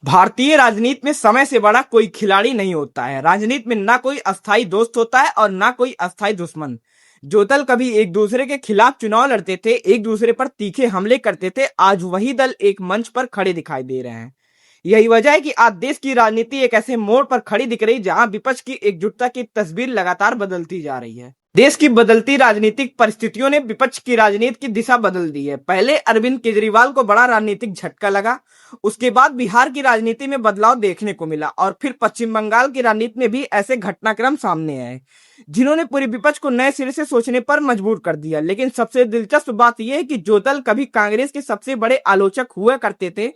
भारतीय राजनीति में समय से बड़ा कोई खिलाड़ी नहीं होता है। राजनीति में ना कोई अस्थायी दोस्त होता है और ना कोई अस्थायी दुश्मन। जो दल कभी एक दूसरे के खिलाफ चुनाव लड़ते थे, एक दूसरे पर तीखे हमले करते थे, आज वही दल एक मंच पर खड़े दिखाई दे रहे हैं। यही वजह है कि आज देश की राजनीति एक ऐसे मोड़ पर खड़ी दिख रही जहां विपक्ष की एकजुटता की तस्वीर लगातार बदलती जा रही है। देश की बदलती राजनीतिक परिस्थितियों ने विपक्ष की राजनीति की दिशा बदल दी है। पहले अरविंद केजरीवाल को बड़ा राजनीतिक झटका लगा, उसके बाद बिहार की राजनीति में बदलाव देखने को मिला और फिर पश्चिम बंगाल की राजनीति में भी ऐसे घटनाक्रम सामने आए जिन्होंने पूरे विपक्ष को नए सिरे से सोचने पर मजबूर कर दिया। लेकिन सबसे दिलचस्प बात यह है कि जो दल कभी कांग्रेस के सबसे बड़े आलोचक हुआ करते थे,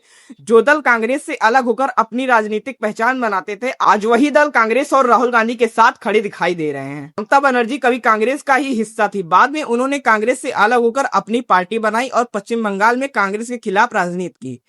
जो दल कांग्रेस से अलग होकर अपनी राजनीतिक पहचान बनाते थे, आज वही दल कांग्रेस और राहुल गांधी के साथ खड़े दिखाई दे रहे हैं। ममता बनर्जी कभी कांग्रेस का ही हिस्सा थी, बाद में उन्होंने कांग्रेस से अलग होकर अपनी पार्टी बनाई और पश्चिम बंगाल में कांग्रेस के खिलाफ राजनीति की।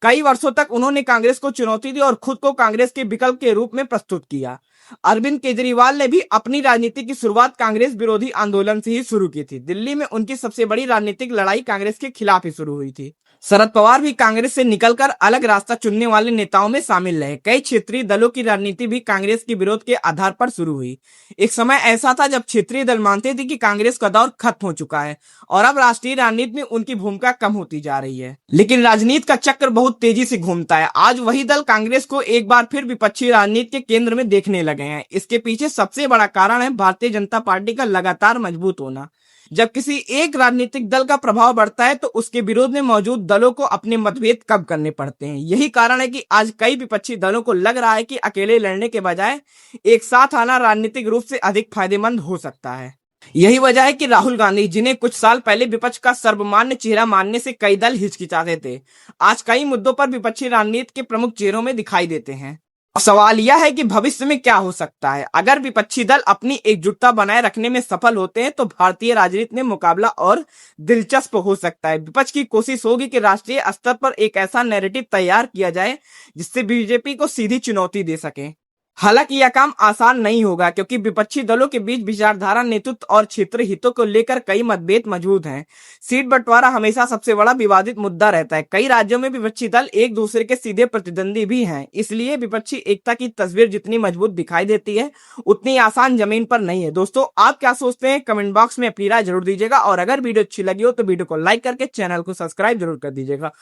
कई वर्षों तक उन्होंने कांग्रेस को चुनौती दी और खुद को कांग्रेस के विकल्प के रूप में प्रस्तुत किया। अरविंद केजरीवाल ने भी अपनी राजनीति की शुरुआत कांग्रेस विरोधी आंदोलन से ही शुरू की थी। दिल्ली में उनकी सबसे बड़ी राजनीतिक लड़ाई कांग्रेस के खिलाफ ही शुरू हुई थी। शरद पवार भी कांग्रेस से निकलकर अलग रास्ता चुनने वाले नेताओं में शामिल रहे। कई क्षेत्रीय दलों की राजनीति भी कांग्रेस के विरोध के आधार पर शुरू हुई। एक समय ऐसा था जब क्षेत्रीय दल मानते थे कि कांग्रेस का दौर खत्म हो चुका है और अब राष्ट्रीय राजनीति में उनकी भूमिका कम होती जा रही है। लेकिन राजनीति का चक्र बहुत तेजी से घूमता है। आज वही दल कांग्रेस को एक बार फिर विपक्षी राजनीति के केंद्र में देखने लगे हैं। इसके पीछे सबसे बड़ा कारण है भारतीय जनता पार्टी का लगातार मजबूत होना। जब किसी एक राजनीतिक दल का प्रभाव बढ़ता है तो उसके विरोध में मौजूद दलों को अपने मतभेद कम करने पड़ते हैं। यही कारण है कि आज कई विपक्षी दलों को लग रहा है कि अकेले लड़ने के बजाय एक साथ आना राजनीतिक रूप से अधिक फायदेमंद हो सकता है। यही वजह है कि राहुल गांधी, जिन्हें कुछ साल पहले विपक्ष का सर्वमान्य चेहरा मानने से कई दल हिचकिचाते थे, आज कई मुद्दों पर विपक्षी राजनीति के प्रमुख चेहरों में दिखाई देते हैं। सवाल यह है कि भविष्य में क्या हो सकता है। अगर विपक्षी दल अपनी एकजुटता बनाए रखने में सफल होते हैं तो भारतीय राजनीति में मुकाबला और दिलचस्प हो सकता है। विपक्ष की कोशिश होगी कि राष्ट्रीय स्तर पर एक ऐसा नैरेटिव तैयार किया जाए जिससे बीजेपी को सीधी चुनौती दे सके। हालांकि यह काम आसान नहीं होगा क्योंकि विपक्षी दलों के बीच विचारधारा, नेतृत्व और क्षेत्रीय हितों को लेकर कई मतभेद मौजूद हैं। सीट बंटवारा हमेशा सबसे बड़ा विवादित मुद्दा रहता है। कई राज्यों में विपक्षी दल एक दूसरे के सीधे प्रतिद्वंदी भी हैं। इसलिए विपक्षी एकता की तस्वीर जितनी मजबूत दिखाई देती है उतनी आसान जमीन पर नहीं है। दोस्तों, आप क्या सोचते हैं? कमेंट बॉक्स में अपनी राय जरूर दीजिएगा और अगर वीडियो अच्छी लगी हो तो वीडियो को लाइक करके चैनल को सब्सक्राइब जरूर कर दीजिएगा।